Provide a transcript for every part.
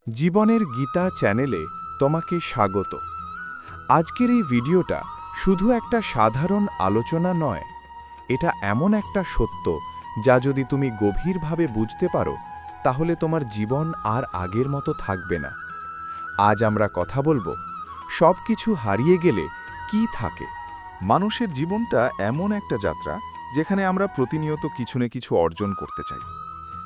জীবনের গীতা চ্যানেলে তোমাকে স্বাগত। আজকের এই ভিডিওটা শুধু একটা সাধারণ আলোচনা নয়, এটা এমন একটা সত্য যা যদি তুমি গভীরভাবে বুঝতে পারো তাহলে তোমার জীবন আর আগের মতো থাকবে না। আজ আমরা কথা বলবো সব কিছু হারিয়ে গেলে কি থাকে। মানুষের জীবনটা এমন একটা যাত্রা যেখানে আমরা প্রতিনিয়ত কিছু না কিছু অর্জন করতে চাই।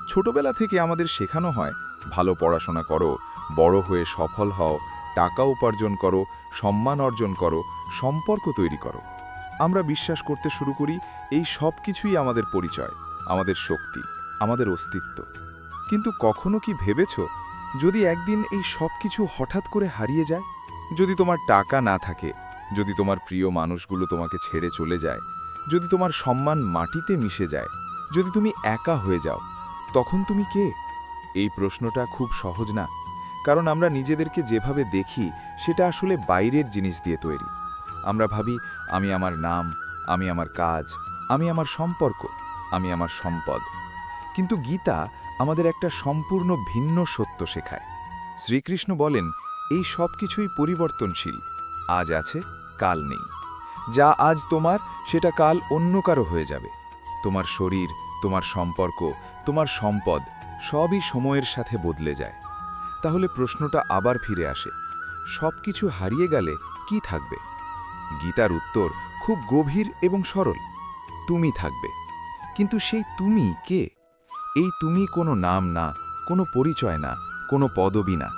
ছোটবেলা থেকে আমাদের শেখানো হয় ভালো পড়াশোনা করো, বড় হয়ে সফল হও, টাকা উপার্জন করো, সম্মান অর্জন করো, সম্পর্ক তৈরি করো। আমরা বিশ্বাস করতে শুরু করি এই সব কিছুই আমাদের পরিচয়, আমাদের শক্তি, আমাদের অস্তিত্ব। কিন্তু কখনো কি ভেবেছ, যদি একদিন এই সব কিছু হঠাৎ করে হারিয়ে যায়? যদি তোমার টাকা না থাকে, যদি তোমার প্রিয় মানুষগুলো তোমাকে ছেড়ে চলে যায়, যদি তোমার সম্মান মাটিতে মিশে যায়, যদি তুমি একা হয়ে যাও, তখন তুমি কে? এই প্রশ্নটা খুব সহজ না, কারণ আমরা নিজেদেরকে যেভাবে দেখি সেটা আসলে বাইরের জিনিস দিয়ে তৈরি। আমরা ভাবি আমি আমার নাম, আমি আমার কাজ, আমি আমার সম্পর্ক, আমি আমার সম্পদ। কিন্তু গীতা আমাদের একটা সম্পূর্ণ ভিন্ন সত্য শেখায়। শ্রীকৃষ্ণ বলেন এই সব কিছুই পরিবর্তনশীল, আজ আছে কাল নেই। যা আজ তোমার সেটা কাল অন্য কারো হয়ে যাবে। তোমার শরীর, তোমার সম্পর্ক, তোমার সম্পদ সবই সময়ের সাথে বদলে যায়। তাহলে প্রশ্নটা আবার ফিরে আসে, সব কিছু হারিয়ে গেলে কি থাকবে? গীতার উত্তর খুব গভীর এবং সরল, তুমি থাকবে। কিন্তু সেই তুমি কে? এই তুমি কোনো নাম না, কোনো পরিচয় না, কোনো পদবি না।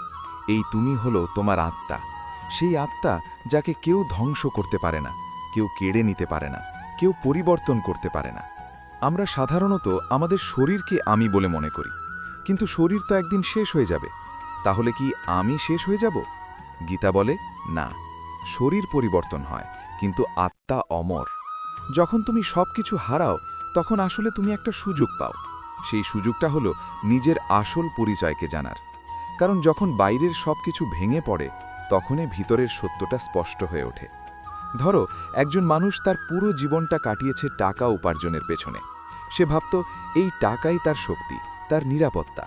এই তুমি হলো তোমার আত্মা, সেই আত্মা যাকে কেউ ধ্বংস করতে পারে না, কেউ কেড়ে নিতে পারে না, কেউ পরিবর্তন করতে পারে না। আমরা সাধারণত আমাদের শরীরকে আমি বলে মনে করি, কিন্তু শরীর তো একদিন শেষ হয়ে যাবে। তাহলে কি আমি শেষ হয়ে যাব? গীতা বলে না, শরীর পরিবর্তন হয় কিন্তু আত্মা অমর। যখন তুমি সব কিছু হারাও তখন আসলে তুমি একটা সুযোগ পাও। সেই সুযোগটা হলো নিজের আসল পরিচয়কে জানার। কারণ যখন বাইরের সব কিছু ভেঙে পড়ে তখনই ভিতরের সত্যটা স্পষ্ট হয়ে ওঠে। ধরো একজন মানুষ তার পুরো জীবনটা কাটিয়েছে টাকা উপার্জনের পেছনে। সে ভাবত এই টাকাই তার শক্তি, তার নিরাপত্তা।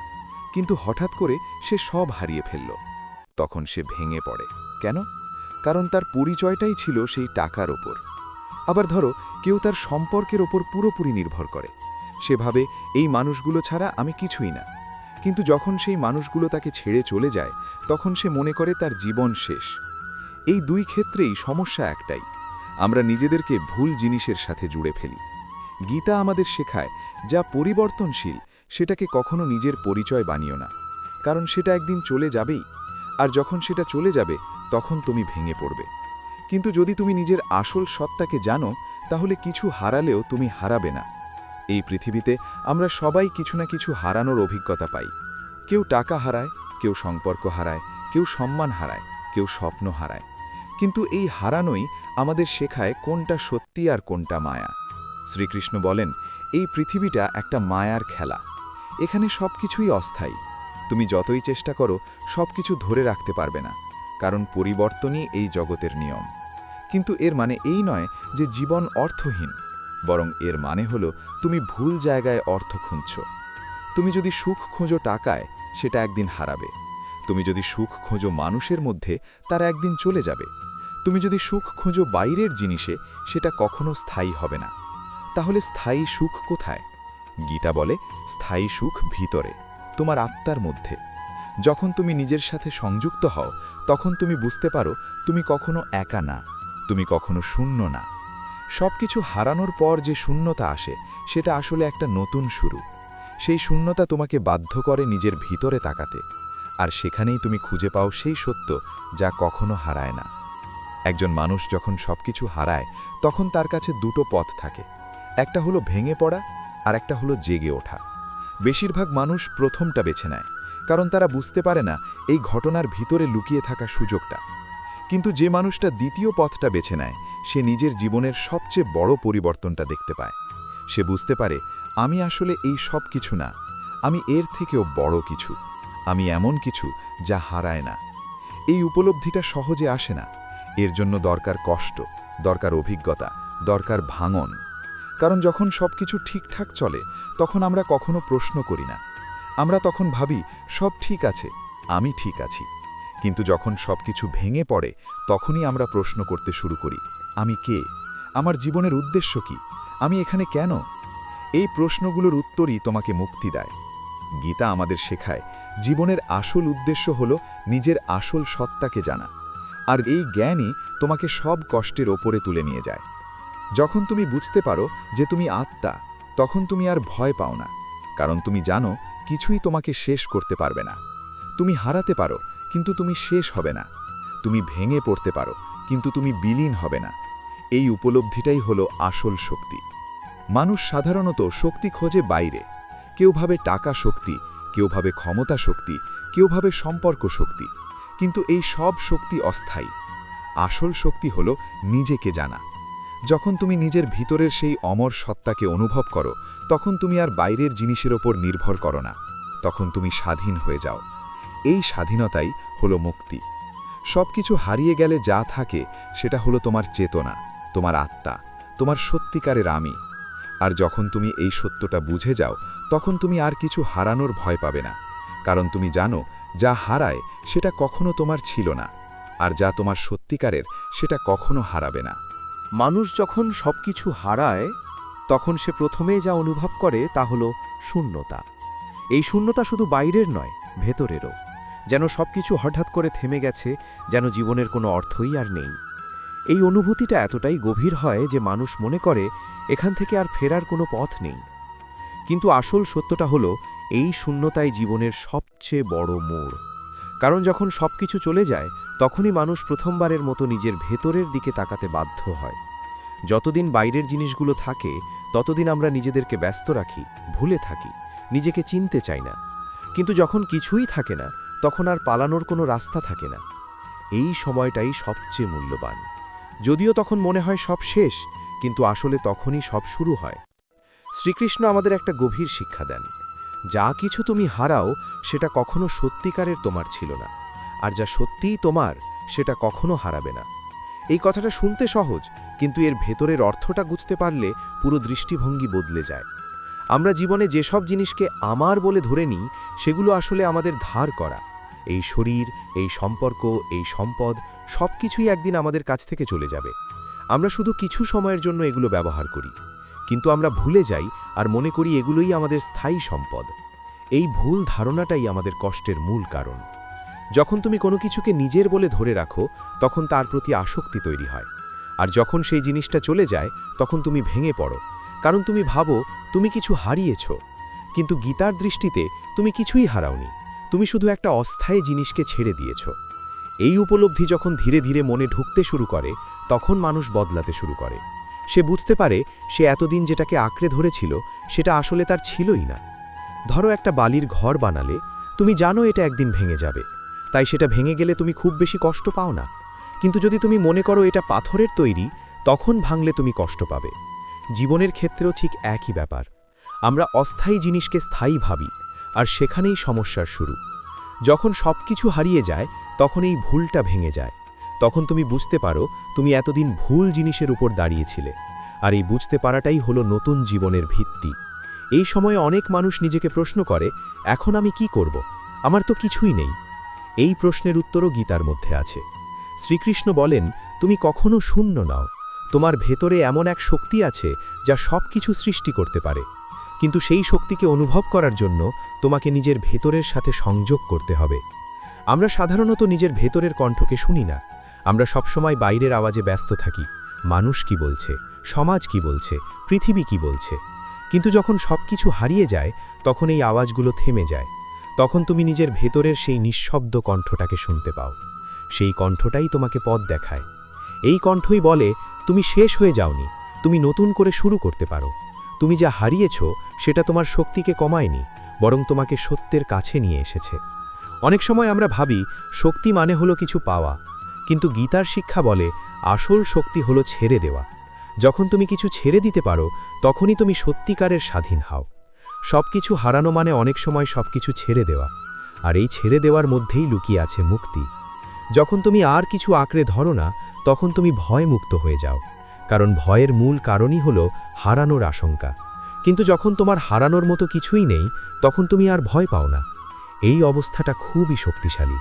কিন্তু হঠাৎ করে সে সব হারিয়ে ফেলল। তখন সে ভেঙে পড়ে। কেন? কারণ তার পরিচয়টাই ছিল সেই টাকার ওপর। আবার ধরো কেউ তার সম্পর্কের ওপর পুরোপুরি নির্ভর করে। সে ভাবে এই মানুষগুলো ছাড়া আমি কিছুই না। কিন্তু যখন সেই মানুষগুলো তাকে ছেড়ে চলে যায় তখন সে মনে করে তার জীবন শেষ। এই দুই ক্ষেত্রেই সমস্যা একটাই, আমরা নিজেদেরকে ভুল জিনিসের সাথে জুড়ে ফেলি। গীতা আমাদের শেখায় যা পরিবর্তনশীল সেটাকে কখনো নিজের পরিচয় বানিও না, কারণ সেটা একদিন চলে যাবেই। আর যখন সেটা চলে যাবে তখন তুমি ভেঙে পড়বে। কিন্তু যদি তুমি নিজের আসল সত্তাকে জানো তাহলে কিছু হারালেও তুমি হারাবে না। এই পৃথিবীতে আমরা সবাই কিছু না কিছু হারানোর অভিজ্ঞতা পাই। কেউ টাকা হারায়, কেউ সম্পর্ক হারায়, কেউ সম্মান হারায়, কেউ স্বপ্ন হারায়। কিন্তু এই হারানোই আমাদের শেখায় কোনটা সত্যি আর কোনটা মায়া। শ্রীকৃষ্ণ বলেন এই পৃথিবীটা একটা মায়ার খেলা। এখানে সব কিছুই অস্থায়ী। তুমি যতই চেষ্টা করো সব কিছু ধরে রাখতে পারবে না, কারণ পরিবর্তনই এই জগতের নিয়ম। কিন্তু এর মানে এই নয় যে জীবন অর্থহীন, বরং এর মানে হলো তুমি ভুল জায়গায় অর্থ খুঁজছ। তুমি যদি সুখ খোঁজো টাকায়, সেটা একদিন হারাবে। তুমি যদি সুখ খোঁজো মানুষের মধ্যে, তারা একদিন চলে যাবে। তুমি যদি সুখ খোঁজো বাইরের জিনিসে, সেটা কখনো স্থায়ী হবে না। তাহলে স্থায়ী সুখ কোথায়? গীতা বলে স্থায়ী সুখ ভিতরে, তোমার আত্মার মধ্যে। যখন তুমি নিজের সাথে সংযুক্ত হও তখন তুমি বুঝতে পারো তুমি কখনো একা না, তুমি কখনো শূন্য না। সব কিছু হারানোর পর যে শূন্যতা আসে সেটা আসলে একটা নতুন শুরু। সেই শূন্যতা তোমাকে বাধ্য করে নিজের ভিতরে তাকাতে, আর সেখানেই তুমি খুঁজে পাও সেই সত্য যা কখনো হারায় না। একজন মানুষ যখন সবকিছু হারায় তখন তার কাছে দুটো পথ থাকে, একটা হলো ভেঙে পড়া আর একটা হলো জেগে ওঠা। বেশিরভাগ মানুষ প্রথমটা বেছে নেয়, কারণ তারা বুঝতে পারে না এই ঘটনার ভিতরে লুকিয়ে থাকা সুযোগটা। কিন্তু যে মানুষটা দ্বিতীয় পথটা বেছে নেয় সে নিজের জীবনের সবচেয়ে বড় পরিবর্তনটা দেখতে পায়। সে বুঝতে পারে আমি আসলে এই সব কিছু না, আমি এর থেকেও বড় কিছু, আমি এমন কিছু যা হারায় না। এই উপলব্ধিটা সহজে আসে না, এর জন্য দরকার কষ্ট, দরকার অভিজ্ঞতা, দরকার ভাঙন। কারণ যখন সব কিছু ঠিকঠাক চলে তখন আমরা কখনো প্রশ্ন করি না। আমরা তখন ভাবি সব ঠিক আছে, আমি ঠিক আছি। কিন্তু যখন সবকিছু ভেঙে পড়ে তখনই আমরা প্রশ্ন করতে শুরু করি, আমি কে? আমার জীবনের উদ্দেশ্য কি? আমি এখানে কেন? এই প্রশ্নগুলোর উত্তরই তোমাকে মুক্তি দেয়। গীতা আমাদের শেখায় জীবনের আসল উদ্দেশ্য হল নিজের আসল সত্তাকে জানা, আর এই জ্ঞানই তোমাকে সব কষ্টের ওপরে তুলে নিয়ে যায়। যখন তুমি বুঝতে পারো যে তুমি আত্মা, তখন তুমি আর ভয় পাও না, কারণ তুমি জানো কিছুই তোমাকে শেষ করতে পারবে না। তুমি হারাতে পারো, কিন্তু তুমি শেষ হবে না। তুমি ভেঙে পড়তে পারো, কিন্তু তুমি বিলীন হবে না। এই উপলব্ধিটাই হলো আসল শক্তি। মানুষ সাধারণত শক্তি খোঁজে বাইরে। কেউ ভাবে টাকা শক্তি, কেউ ভাবে ক্ষমতা শক্তি, কেউ ভাবে সম্পর্ক শক্তি। কিন্তু এই সব শক্তি অস্থায়ী। আসল শক্তি হলো নিজেকে জানা। যখন তুমি নিজের ভিতরের সেই অমর সত্তাকে অনুভব করো, তখন তুমি আর বাইরের জিনিসের ওপর নির্ভর করো না। তখন তুমি স্বাধীন হয়ে যাও। এই স্বাধীনতাই হলো মুক্তি। সবকিছু হারিয়ে গেলে যা থাকে সেটা হলো তোমার চেতনা, তোমার আত্মা, তোমার সত্যিকারের আমি। আর যখন তুমি এই সত্যটা বুঝে যাও, তখন তুমি আর কিছু হারানোর ভয় পাবে না। কারণ তুমি জানো যা হারায় সেটা কখনো তোমার ছিল না, আর যা তোমার সত্যিকারের সেটা কখনো হারাবে না। মানুষ যখন সবকিছু হারায় তখন সে প্রথমে যা অনুভব করে তা হলো শূন্যতা। এই শূন্যতা শুধু বাইরের নয়, ভেতরেরও। যেন সবকিছু হঠাৎ করে থেমে গেছে, যেন জীবনের কোনো অর্থই আর নেই। এই অনুভূতিটা এতটাই গভীর হয় যে মানুষ মনে করে এখান থেকে আর ফেরার কোনো পথ নেই। কিন্তু আসল সত্যটা হলো এই শূন্যতাই জীবনের সবচেয়ে বড় মোড়। কারণ যখন সবকিছু চলে যায় তখনই মানুষ প্রথমবারের মতো নিজের ভেতরের দিকে তাকাতে বাধ্য হয়। যতদিন বাইরের জিনিসগুলো থাকে ততদিন আমরা নিজেদেরকে ব্যস্ত রাখি, ভুলে থাকি, নিজেকে চিনতে চাই না। কিন্তু যখন কিছুই থাকে না তখন আর পালানোর কোনো রাস্তা থাকে না। এই সময়টাই সবচেয়ে মূল্যবান। যদিও তখন মনে হয় সব শেষ, কিন্তু আসলে তখনই সব শুরু হয়। শ্রীকৃষ্ণ আমাদের একটা গভীর শিক্ষা দেন, যা কিছু তুমি হারাও সেটা কখনো সত্যিকারের তোমার ছিল না, আর যা সত্যিই তোমার সেটা কখনো হারাবে না। এই কথাটা শুনতে সহজ, কিন্তু এর ভেতরের অর্থটা বুঝতে পারলে পুরো দৃষ্টিভঙ্গি বদলে যায়। আমরা জীবনে যেসব জিনিসকে আমার বলে ধরে নিই সেগুলো আসলে আমাদের ধার করা। এই শরীর, এই সম্পর্ক, এই সম্পদ সবকিছুই একদিন আমাদের কাছ থেকে চলে যাবে। আমরা শুধু কিছু সময়ের জন্য এগুলো ব্যবহার করি, কিন্তু আমরা ভুলে যাই আর মনে করি এগুলোই আমাদের স্থায়ী সম্পদ। এই ভুল ধারণাটাই আমাদের কষ্টের মূল কারণ। যখন তুমি কোনো কিছুকে নিজের বলে ধরে রাখো তখন তার প্রতি আসক্তি তৈরি হয়, আর যখন সেই জিনিসটা চলে যায় তখন তুমি ভেঙে পড়ো, কারণ তুমি ভাবো তুমি কিছু হারিয়েছ। কিন্তু গীতার দৃষ্টিতে তুমি কিছুই হারাওনি, তুমি শুধু একটা অস্থায়ী জিনিসকে ছেড়ে দিয়েছ। এই উপলব্ধি যখন ধীরে ধীরে মনে ঢুকতে শুরু করে তখন মানুষ বদলাতে শুরু করে। সে বুঝতে পারে সে এতদিন যেটাকে আঁকড়ে ধরেছিল সেটা আসলে তার ছিলই না। ধরো একটা বালির ঘর বানালে, তুমি জানো এটা একদিন ভেঙে যাবে, তাই সেটা ভেঙে গেলে তুমি খুব বেশি কষ্ট পাও না। কিন্তু যদি তুমি মনে করো এটা পাথরের তৈরি, তখন ভাঙলে তুমি কষ্ট পাবে। জীবনের ক্ষেত্রেও ঠিক একই ব্যাপার। আমরা অস্থায়ী জিনিসকে স্থায়ী ভাবি, আর সেখানেই সমস্যার শুরু। যখন সবকিছু হারিয়ে যায় তখন এই ভুলটা ভেঙে যায়। তখন তুমি বুঝতে পারো তুমি এতদিন ভুল জিনিসের উপর দাঁড়িয়েছিলে, আর এই বুঝতে পারাটাই হলো নতুন জীবনের ভিত্তি। এই সময়ে অনেক মানুষ নিজেকে প্রশ্ন করে, এখন আমি কি করব? আমার তো কিছুই নেই। এই প্রশ্নের উত্তরও গীতার মধ্যে আছে। শ্রীকৃষ্ণ বলেন, তুমি কখনো শূন্য নাও। তোমার ভেতরে এমন এক শক্তি আছে যা সব কিছু সৃষ্টি করতে পারে। কিন্তু সেই শক্তিকে অনুভব করার জন্য তোমাকে নিজের ভেতরের সাথে সংযোগ করতে হবে। আমরা সাধারণত নিজের ভেতরের কণ্ঠকে শুনি না। আমরা সবসময় বাইরের আওয়াজে ব্যস্ত থাকি। মানুষ কি বলছে, সমাজ কি বলছে, পৃথিবী কি বলছে। কিন্তু যখন সব কিছু হারিয়ে যায় তখন এই আওয়াজগুলো থেমে যায়। তখন তুমি নিজের ভেতরের সেই নিঃশব্দ কণ্ঠটাকে শুনতে পাও। সেই কণ্ঠটাই তোমাকে পথ দেখায়। এই কণ্ঠই বলে, তুমি শেষ হয়ে যাওনি, তুমি নতুন করে শুরু করতে পারো। তুমি যা হারিয়েছ সেটা তোমার শক্তিকে কমায়নি, বরং তোমাকে সত্যের কাছে নিয়ে এসেছে। অনেক সময় আমরা ভাবি শক্তি মানে হলো কিছু পাওয়া, কিন্তু গীতার শিক্ষা বলে আসল শক্তি হলো ছেড়ে দেওয়া। যখন তুমি কিছু ছেড়ে দিতে পারো তখনই তুমি সত্যিকারের স্বাধীন হও। সবকিছু হারানো মানে অনেক সময় সবকিছু ছেড়ে দেওয়া, আর এই ছেড়ে দেওয়ার মধ্যেই লুকিয়ে আছে মুক্তি। যখন তুমি আর কিছু আঁকড়ে ধরো না তখন তুমি ভয়মুক্ত হয়ে যাও, কারণ ভয়ের মূল কারণই হলো হারানোর আশঙ্কা। কিন্তু যখন তোমার হারানোর মতো কিছুই নেই তখন তুমি আর ভয় পাও না। এই অবস্থাটা খুবই শক্তিশালী।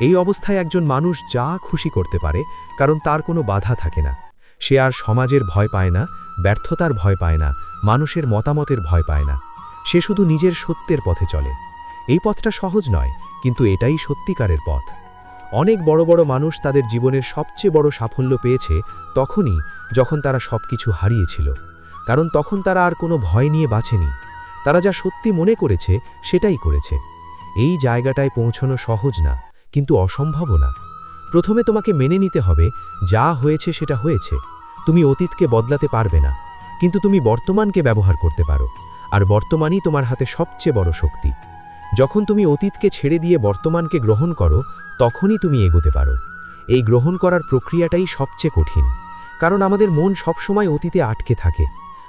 এই অবস্থায় একজন মানুষ যা খুশি করতে পারে, কারণ তার কোনো বাধা থাকে না। সে আর সমাজের ভয় পায় না, ব্যর্থতার ভয় পায় না, মানুষের মতামতের ভয় পায় না। সে শুধু নিজের সত্যের পথে চলে। এই পথটা সহজ নয়, কিন্তু এটাই সত্যিকারের পথ। অনেক বড় বড় মানুষ তাদের জীবনের সবচেয়ে বড় সাফল্য পেয়েছে তখনই, যখন তারা সবকিছু হারিয়েছিল। কারণ তখন তারা আর কোনো ভয় নিয়ে বাঁচেনি। তারা যা সত্যি মনে করেছে সেটাই করেছে। এই জায়গাটায় পৌঁছানো সহজ না, কিন্তু অসম্ভবও না। প্রথমে তোমাকে মেনে নিতে হবে, যা হয়েছে সেটা হয়েছে। তুমি অতীতকে বদলাতে পারবে না, কিন্তু তুমি বর্তমানকে ব্যবহার করতে পারো। আর বর্তমানই তোমার হাতে সবচেয়ে বড় শক্তি। যখন তুমি অতীতকে ছেড়ে দিয়ে বর্তমানকে গ্রহণ করো, তখনই তুমি এগোতে পারো। এই গ্রহণ করার প্রক্রিয়াটাই সবচেয়ে কঠিন, কারণ আমাদের মন সবসময় অতীতে আটকে থাকে।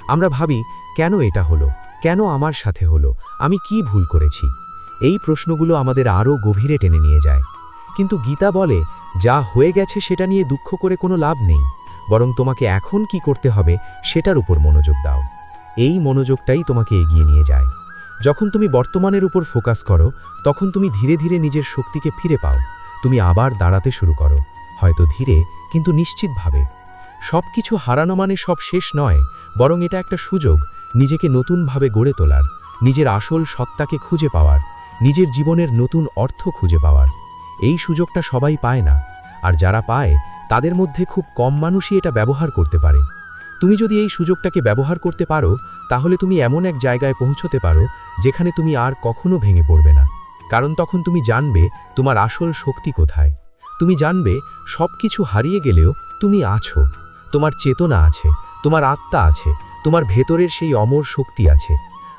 আমরা ভাবি, কেন এটা হলো, কেন আমার সাথে হলো, আমি কি ভুল করেছি? এই প্রশ্নগুলো আমাদের আরও গভীরে টেনে নিয়ে যায়। কিন্তু গীতা বলে, যা হয়ে গেছে সেটা নিয়ে দুঃখ করে কোনো লাভ নেই, বরং তোমাকে এখন কি করতে হবে সেটার উপর মনোযোগ দাও। এই মনোযোগটাই তোমাকে এগিয়ে নিয়ে যায়। যখন তুমি বর্তমানের উপর ফোকাস করো, তখন তুমি ধীরে ধীরে নিজের শক্তিকে ফিরে পাও। তুমি আবার দাঁড়াতে শুরু করো, হয়তো ধীরে, কিন্তু নিশ্চিতভাবে। সব কিছু হারানো মানে সব শেষ নয়, বরং এটা একটা সুযোগ নিজেকে নতুনভাবে গড়ে তোলার, নিজের আসল সত্তাকে খুঁজে পাওয়ার, নিজের জীবনের নতুন অর্থ খুঁজে পাওয়ার। এই সুযোগটা সবাই পায় না, আর যারা পায় তাদের মধ্যে খুব কম মানুষই এটা ব্যবহার করতে পারে। তুমি যদি এই সুযোগটাকে ব্যবহার করতে পারো, তাহলে তুমি এমন এক জায়গায় পৌঁছতে পারো যেখানে তুমি আর কখনো ভেঙে পড়বে না। কারণ তখন তুমি জানবে তোমার আসল শক্তি কোথায়। তুমি জানবে সব কিছু হারিয়ে গেলেও তুমি আছো, তোমার চেতনা আছে, তোমার আত্মা আছে, তোমার ভেতরের সেই অমর শক্তি আছে।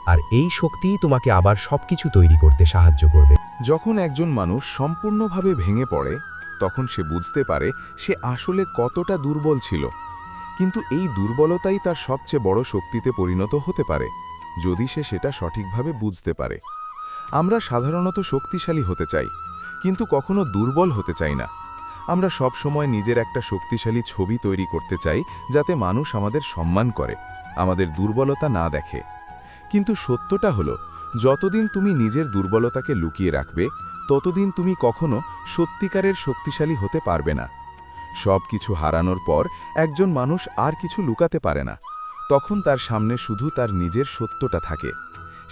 আর এই শক্তিই তোমাকে আবার সবকিছু তৈরি করতে সাহায্য করবে। যখন একজন মানুষ সম্পূর্ণভাবে ভেঙে পড়ে, তখন সে বুঝতে পারে সে আসলে কতটা দুর্বল ছিল। কিন্তু এই দুর্বলতাই তার সবচেয়ে বড় শক্তিতে পরিণত হতে পারে, যদি সে সেটা সঠিকভাবে বুঝতে পারে। আমরা সাধারণত শক্তিশালী হতে চাই, কিন্তু কখনো দুর্বল হতে চাই না। আমরা সব সময় নিজের একটা শক্তিশালী ছবি তৈরি করতে চাই, যাতে মানুষ আমাদের সম্মান করে, আমাদের দুর্বলতা না দেখে। কিন্তু সত্যটা হলো, যতদিন তুমি নিজের দুর্বলতাকে লুকিয়ে রাখবে, ততদিন তুমি কখনো সত্যিকারের শক্তিশালী হতে পারবে না। সব কিছু হারানোর পর একজন মানুষ আর কিছু লুকাতে পারে না। তখন তার সামনে শুধু তার নিজের সত্যটা থাকে।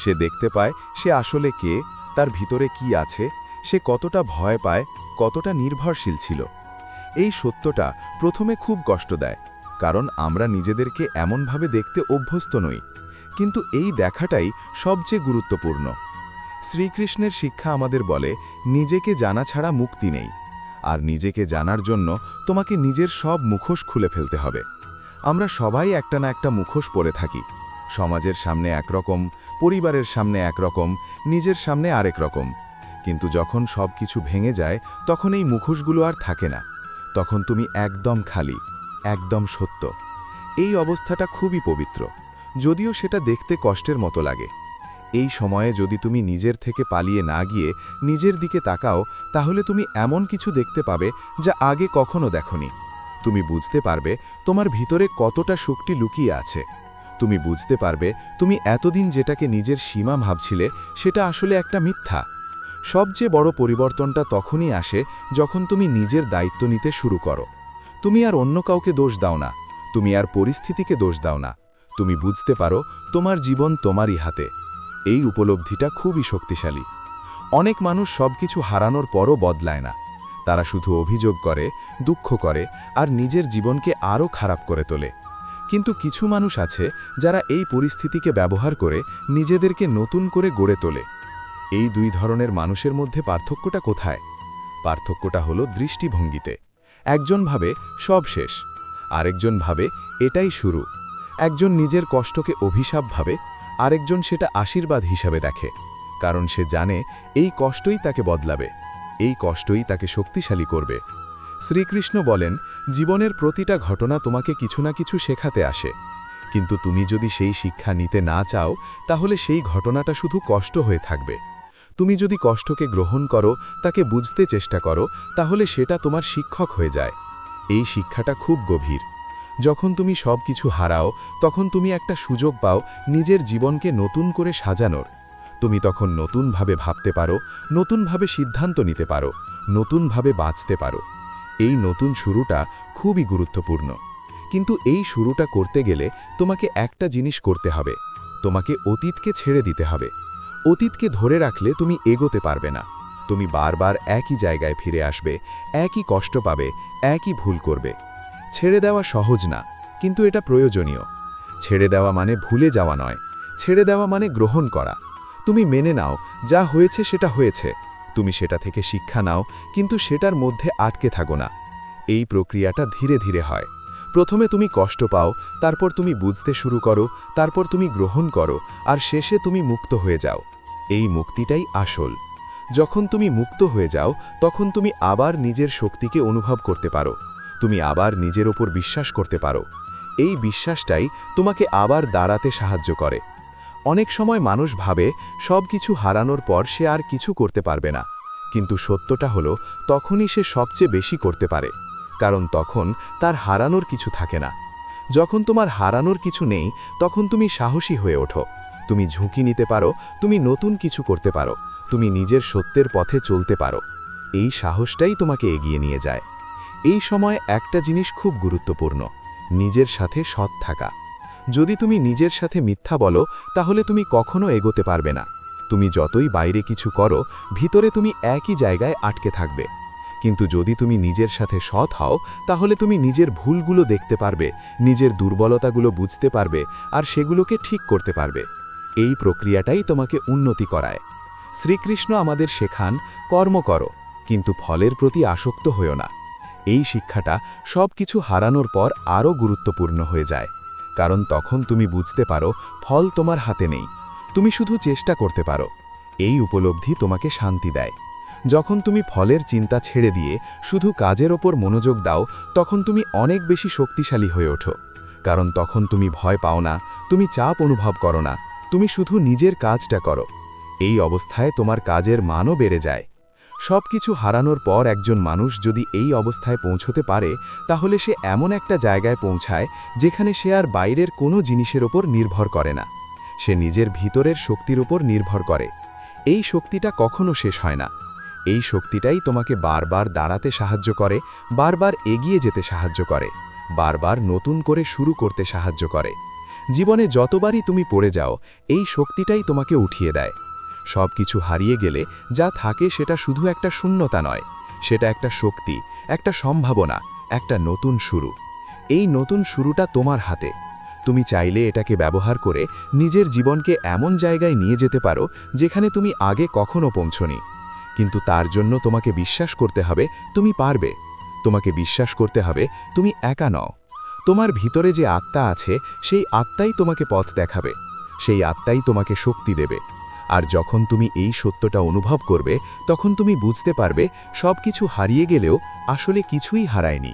সে দেখতে পায় সে আসলে কে, তার ভিতরে কি আছে, সে কতটা ভয় পায়, কতটা নির্ভরশীল ছিল। এই সত্যটা প্রথমে খুব কষ্ট দেয়, কারণ আমরা নিজেদেরকে এমনভাবে দেখতে অভ্যস্ত নই। কিন্তু এই দেখাটাই সবচেয়ে গুরুত্বপূর্ণ। শ্রীকৃষ্ণের শিক্ষা আমাদের বলে, নিজেকে জানা ছাড়া মুক্তি নেই। আর নিজেকে জানার জন্য তোমাকে নিজের সব মুখোশ খুলে ফেলতে হবে। আমরা সবাই একটা না একটা মুখোশ পরে থাকি। সমাজের সামনে একরকম, পরিবারের সামনে একরকম, নিজের সামনে আরেক রকম। কিন্তু যখন সব কিছু ভেঙে যায়, তখন এই মুখোশগুলো আর থাকে না। তখন তুমি একদম খালি, একদম সত্য। এই অবস্থাটা খুবই পবিত্র, যদিও সেটা দেখতে কষ্টের মতো লাগে। এই সময়ে যদি তুমি নিজের থেকে পালিয়ে না গিয়ে নিজের দিকে তাকাও, তাহলে তুমি এমন কিছু দেখতে পাবে যা আগে কখনো দেখোনি। তুমি বুঝতে পারবে তোমার ভিতরে কতটা শক্তি লুকিয়ে আছে। তুমি বুঝতে পারবে তুমি এতদিন যেটাকে নিজের সীমা ভাবছিলে, সেটা আসলে একটা মিথ্যা। সবচেয়ে বড় পরিবর্তনটা তখনই আসে যখন তুমি নিজের দায়িত্ব নিতে শুরু করো। তুমি আর অন্য কাউকে দোষ দাও না, তুমি আর পরিস্থিতিকে দোষ দাও না। তুমি বুঝতে পারো তোমার জীবন তোমারই হাতে। এই উপলব্ধিটা খুবই শক্তিশালী। অনেক মানুষ সবকিছু হারানোর পরও বদলায় না। তারা শুধু অভিযোগ করে, দুঃখ করে, আর নিজের জীবনকে আরও খারাপ করে তোলে। কিন্তু কিছু মানুষ আছে যারা এই পরিস্থিতিকে ব্যবহার করে নিজেদেরকে নতুন করে গড়ে তোলে। এই দুই ধরনের মানুষের মধ্যে পার্থক্যটা কোথায়? পার্থক্যটা হলো দৃষ্টিভঙ্গিতে। একজন ভাবে সব শেষ, আরেকজন ভাবে এটাই শুরু। একজন নিজের কষ্টকে অভিশাপ ভাবে, আরেকজন সেটা আশীর্বাদ হিসাবে দেখে। কারণ সে জানে এই কষ্টই তাকে বদলাবে, এই কষ্টই তাকে শক্তিশালী করবে। শ্রীকৃষ্ণ বলেন, জীবনের প্রতিটা ঘটনা তোমাকে কিছু না কিছু শেখাতে আসে। কিন্তু তুমি যদি সেই শিক্ষা নিতে না চাও, তাহলে সেই ঘটনাটা শুধু কষ্ট হয়ে থাকবে। তুমি যদি কষ্টকে গ্রহণ করো, তাকে বুঝতে চেষ্টা করো, তাহলে সেটা তোমার শিক্ষক হয়ে যায়। এই শিক্ষাটা খুব গভীর। যখন তুমি সব কিছু হারাও, তখন তুমি একটা সুযোগ পাও নিজের জীবনকে নতুন করে সাজানোর। তুমি তখন নতুনভাবে ভাবতে পারো, নতুনভাবে সিদ্ধান্ত নিতে পারো, নতুনভাবে বাঁচতে পারো। এই নতুন শুরুটা খুবই গুরুত্বপূর্ণ। কিন্তু এই শুরুটা করতে গেলে তোমাকে একটা জিনিস করতে হবে, তোমাকে অতীতকে ছেড়ে দিতে হবে। অতীতকে ধরে রাখলে তুমি এগোতে পারবে না। তুমি বারবার একই জায়গায় ফিরে আসবে, একই কষ্ট পাবে, একই ভুল করবে। ছেড়ে দেওয়া সহজ না, কিন্তু এটা প্রয়োজনীয়। ছেড়ে দেওয়া মানে ভুলে যাওয়া নয়, ছেড়ে দেওয়া মানে গ্রহণ করা। তুমি মেনে নাও, যা হয়েছে সেটা হয়েছে। তুমি সেটা থেকে শিক্ষা নাও, কিন্তু সেটার মধ্যে আটকে থাকো না। এই প্রক্রিয়াটা ধীরে ধীরে হয়। প্রথমে তুমি কষ্ট পাও, তারপর তুমি বুঝতে শুরু করো, তারপর তুমি গ্রহণ করো, আর শেষে তুমি মুক্ত হয়ে যাও। এই মুক্তিটাই আসল। যখন তুমি মুক্ত হয়ে যাও, তখন তুমি আবার নিজের শক্তিকে অনুভব করতে পারো। তুমি আবার নিজের ওপর বিশ্বাস করতে পারো। এই বিশ্বাসটাই তোমাকে আবার দাঁড়াতে সাহায্য করে। অনেক সময় মানুষ ভাবে সব কিছু হারানোর পর সে আর কিছু করতে পারবে না, কিন্তু সত্যটা হলো তখনই সে সবচেয়ে বেশি করতে পারে, কারণ তখন তার হারানোর কিছু থাকে না। যখন তোমার হারানোর কিছু নেই, তখন তুমি সাহসী হয়ে ওঠো। তুমি ঝুঁকি নিতে পারো, তুমি নতুন কিছু করতে পারো, তুমি নিজের সত্যের পথে চলতে পারো। এই সাহসটাই তোমাকে এগিয়ে নিয়ে যায়। এই সময় একটা জিনিস খুব গুরুত্বপূর্ণ, নিজের সাথে সৎ থাকা। যদি তুমি নিজের সাথে মিথ্যা বলো, তাহলে তুমি কখনো এগোতে পারবে না। তুমি যতই বাইরে কিছু করো, ভিতরে তুমি একই জায়গায় আটকে থাকবে। কিন্তু যদি তুমি নিজের সাথে সৎ হও, তাহলে তুমি নিজের ভুলগুলো দেখতে পারবে, নিজের দুর্বলতাগুলো বুঝতে পারবে, আর সেগুলোকে ঠিক করতে পারবে। এই প্রক্রিয়াটাই তোমাকে উন্নতি করায়। শ্রীকৃষ্ণ আমাদের শেখান, কর্ম করো, কিন্তু ফলের প্রতি আসক্ত হও না। এই শিক্ষাটা সব কিছু হারানোর পর আরও গুরুত্বপূর্ণ হয়ে যায়, কারণ তখন তুমি বুঝতে পারো ফল তোমার হাতে নেই, তুমি শুধু চেষ্টা করতে পারো। এই উপলব্ধি তোমাকে শান্তি দেয়। যখন তুমি ফলের চিন্তা ছেড়ে দিয়ে শুধু কাজের ওপর মনোযোগ দাও, তখন তুমি অনেক বেশি শক্তিশালী হয়ে ওঠো। কারণ তখন তুমি ভয় পাও না, তুমি চাপ অনুভব করো না, তুমি শুধু নিজের কাজটা করো। এই অবস্থায় তোমার কাজের মানও বেড়ে যায়। সব কিছু হারানোর পর একজন মানুষ যদি এই অবস্থায় পৌঁছতে পারে, তাহলে সে এমন একটা জায়গায় পৌঁছায় যেখানে সে আর বাইরের কোনো জিনিসের ওপর নির্ভর করে না। সে নিজের ভিতরের শক্তির ওপর নির্ভর করে। এই শক্তিটা কখনো শেষ হয় না। এই শক্তিটাই তোমাকে বারবার দাঁড়াতে সাহায্য করে, বারবার এগিয়ে যেতে সাহায্য করে, বারবার নতুন করে শুরু করতে সাহায্য করে। জীবনে যতবারই তুমি পড়ে যাও, এই শক্তিটাই তোমাকে উঠিয়ে দেয়। সব কিছু হারিয়ে গেলে যা থাকে সেটা শুধু একটা শূন্যতা নয়, সেটা একটা শক্তি, একটা সম্ভাবনা, একটা নতুন শুরু। এই নতুন শুরুটা তোমার হাতে। তুমি চাইলে এটাকে ব্যবহার করে নিজের জীবনকে এমন জায়গায় নিয়ে যেতে পারো যেখানে তুমি আগে কখনো পৌঁছনি। কিন্তু তার জন্য তোমাকে বিশ্বাস করতে হবে তুমি পারবে। তোমাকে বিশ্বাস করতে হবে তুমি একা নও। তোমার ভিতরে যে আত্মা আছে, সেই আত্মাই তোমাকে পথ দেখাবে, সেই আত্মাই তোমাকে শক্তি দেবে। আর যখন তুমি এই সত্যটা অনুভব করবে, তখন তুমি বুঝতে পারবে সব কিছু হারিয়ে গেলেও আসলে কিছুই হারায়নি।